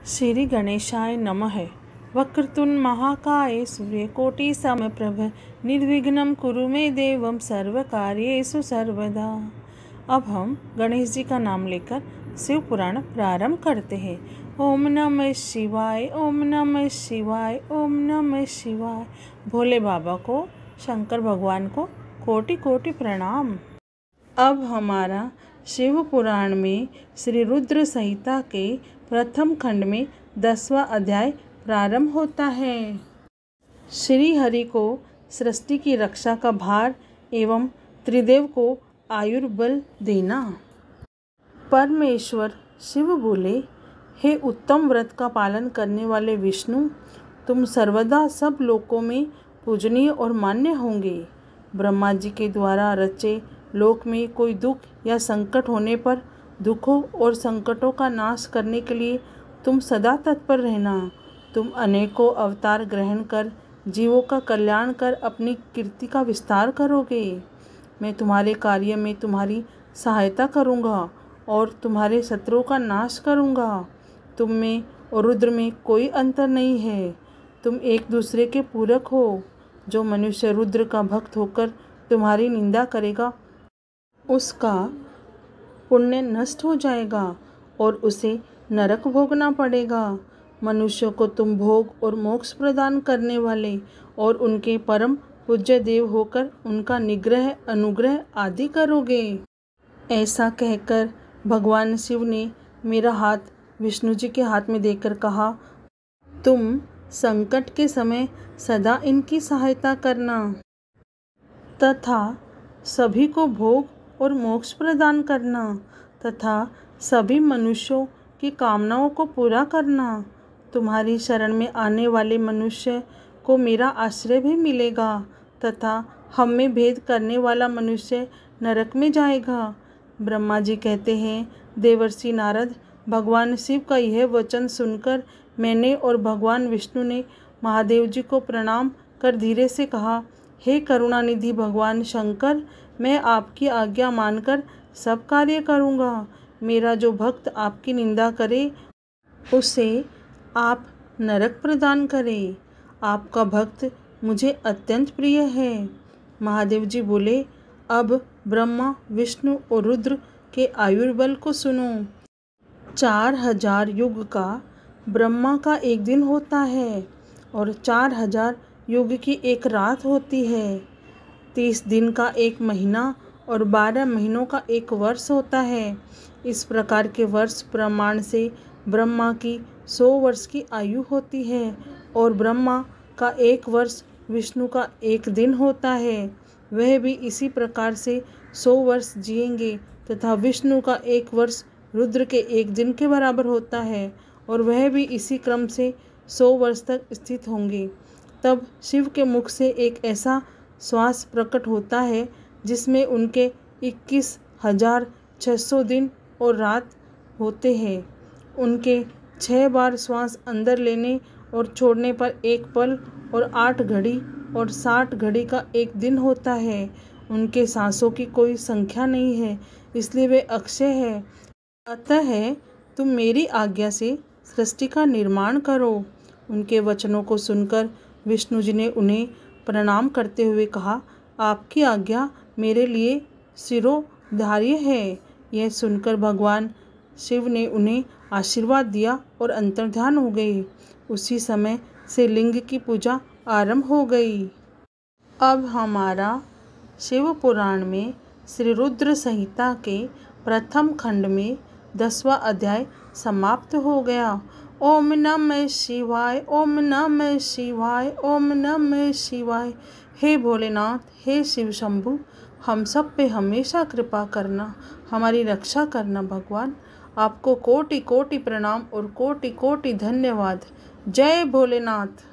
श्री गणेशाय नमः। वक्रतुंड महाकाय सूर्यकोटि समप्रभ निर्विघ्नं कुरु मे देवं सर्वकार्येषु सर्वदा। अब हम गणेश जी का नाम लेकर शिव पुराण प्रारंभ करते हैं। ओम नमः शिवाय, ओम नमः शिवाय, ओम नमः शिवाय। भोले बाबा को, शंकर भगवान को कोटि कोटि प्रणाम। अब हमारा शिव पुराण में श्री रुद्र संहिता के प्रथम खंड में 10वां अध्याय प्रारंभ होता है। श्री हरि को सृष्टि की रक्षा का भार एवं त्रिदेव को आयुर्बल देना। परमेश्वर शिव बोले, हे उत्तम व्रत का पालन करने वाले विष्णु, तुम सर्वदा सब लोकों में पूजनीय और मान्य होंगे। ब्रह्मा जी के द्वारा रचे लोक में कोई दुख या संकट होने पर दुखों और संकटों का नाश करने के लिए तुम सदा तत्पर रहना। तुम अनेकों अवतार ग्रहण कर जीवों का कल्याण कर अपनी कीर्ति का विस्तार करोगे। मैं तुम्हारे कार्य में तुम्हारी सहायता करूँगा और तुम्हारे शत्रुओं का नाश करूँगा। तुम में और रुद्र में कोई अंतर नहीं है, तुम एक दूसरे के पूरक हो। जो मनुष्य रुद्र का भक्त होकर तुम्हारी निंदा करेगा उसका पुण्य नष्ट हो जाएगा और उसे नरक भोगना पड़ेगा। मनुष्यों को तुम भोग और मोक्ष प्रदान करने वाले और उनके परम पूज्य देव होकर उनका निग्रह, अनुग्रह आदि करोगे। ऐसा कहकर भगवान शिव ने मेरा हाथ विष्णु जी के हाथ में देकर कहा, तुम संकट के समय सदा इनकी सहायता करना तथा सभी को भोग और मोक्ष प्रदान करना तथा सभी मनुष्यों की कामनाओं को पूरा करना। तुम्हारी शरण में आने वाले मनुष्य को मेरा आश्रय भी मिलेगा तथा हम में भेद करने वाला मनुष्य नरक में जाएगा। ब्रह्मा जी कहते हैं, देवर्षि नारद, भगवान शिव का यह वचन सुनकर मैंने और भगवान विष्णु ने महादेव जी को प्रणाम कर धीरे से कहा, हे करुणानिधि भगवान शंकर, मैं आपकी आज्ञा मानकर सब कार्य करूँगा। मेरा जो भक्त आपकी निंदा करे उसे आप नरक प्रदान करें। आपका भक्त मुझे अत्यंत प्रिय है। महादेव जी बोले, अब ब्रह्मा, विष्णु और रुद्र के आयुर्बल को सुनो। 4000 युग का ब्रह्मा का एक दिन होता है और 4000 युग की एक रात होती है। 30 दिन का एक महीना और 12 महीनों का एक वर्ष होता है। इस प्रकार के वर्ष प्रमाण से ब्रह्मा की 100 वर्ष की आयु होती है और ब्रह्मा का एक वर्ष विष्णु का एक दिन होता है। वह भी इसी प्रकार से 100 वर्ष जिएंगे तथा विष्णु का एक वर्ष रुद्र के एक दिन के बराबर होता है और वह भी इसी क्रम से 100 वर्ष तक स्थित होंगे। तब शिव के मुख से एक ऐसा श्वास प्रकट होता है जिसमें उनके 21,600 दिन और रात होते हैं। उनके 6 बार श्वास अंदर लेने और छोड़ने पर एक पल और 8 घड़ी और 60 घड़ी का एक दिन होता है। उनके सांसों की कोई संख्या नहीं है, इसलिए वे अक्षय है। अतः तुम मेरी आज्ञा से सृष्टि का निर्माण करो। उनके वचनों को सुनकर विष्णु जी ने उन्हें प्रणाम करते हुए कहा, आपकी आज्ञा मेरे लिए शिरोधार्य है। यह सुनकर भगवान शिव ने उन्हें आशीर्वाद दिया और अंतर्ध्यान हो गए। उसी समय से लिंग की पूजा आरंभ हो गई। अब हमारा शिव पुराण में श्री रुद्र संहिता के प्रथम खंड में 10वां अध्याय समाप्त हो गया। ओम नमः शिवाय, ओम नमः शिवाय, ओम नमः शिवाय। हे भोलेनाथ, हे शिव शंभु, हम सब पे हमेशा कृपा करना, हमारी रक्षा करना। भगवान आपको कोटि कोटि प्रणाम और कोटि कोटि धन्यवाद। जय भोलेनाथ।